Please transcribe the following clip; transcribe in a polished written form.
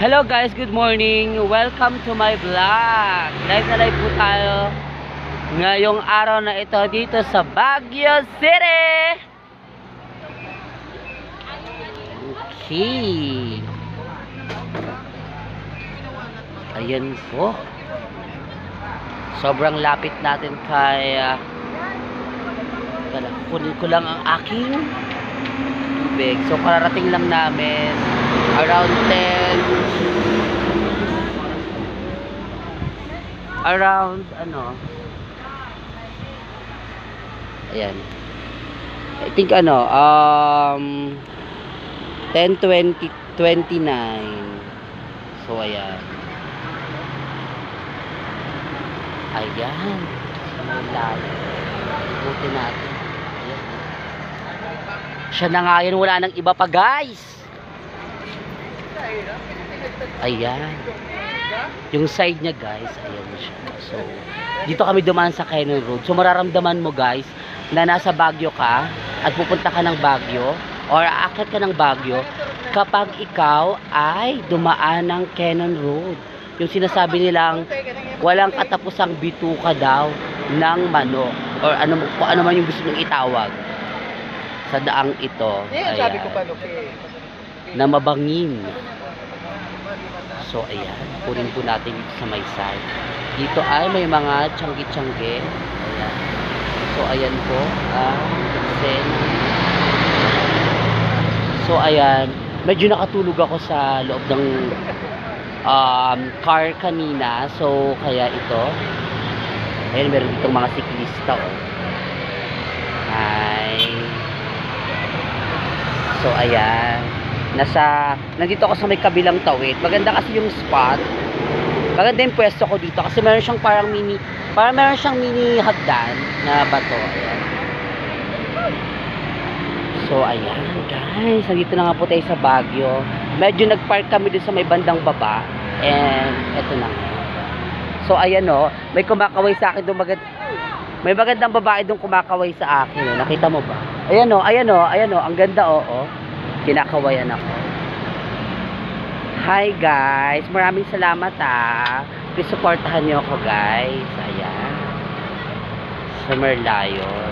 Hello guys, good morning. Welcome to my vlog. Live na live po tayo ngayong araw na ito dito sa Baguio City. Okay. Ayan po. Sobrang lapit natin kay kunin ko lang ang aking tubig. So kararating lang namin around 10 ayan, I think 10:29. So ayan buti natin. Ayan. Siya na nga yun, wala nang iba pa guys. Ayan. Yung side niya guys, ayan siya. So, dito kami dumaan sa Cannon Road. So, mararamdaman mo guys na nasa Baguio ka at pupunta ka ng Baguio or aakyat ka ng Baguio kapag ikaw ay dumaan ng Cannon Road. Yung sinasabi nilang walang katapusang bituka daw ng manok or kung ano man yung gusto mong itawag sa daang ito. Ayan. Na mabangin. So ayan, punin po natin dito sa may side. Dito ay may mga tiyanggi-tiyanggi. Ayan. So ayan po so ayan, medyo nakatulog ako sa loob ng car kanina. So kaya ito, ayan, meron ditong mga siklista Hi. So ayan, nandito ako sa may kabilang tawid. Maganda kasi yung spot. Maganda yung pwesto ko dito kasi meron siyang meron siyang mini hagdan na bato. Ayan. So ayan guys, nandito na nga po tayo sa Baguio. Medyo nagpark kami dun sa may bandang baba. And eto na nga. So ayan may kumakaway sa akin doon. May magandang babae doon kumakaway sa akin. Nakita mo ba? Ayan ang ganda kinakawayan ako. Hi guys, maraming salamat please supportahan niyo ako guys. Ayan, sa Merlion.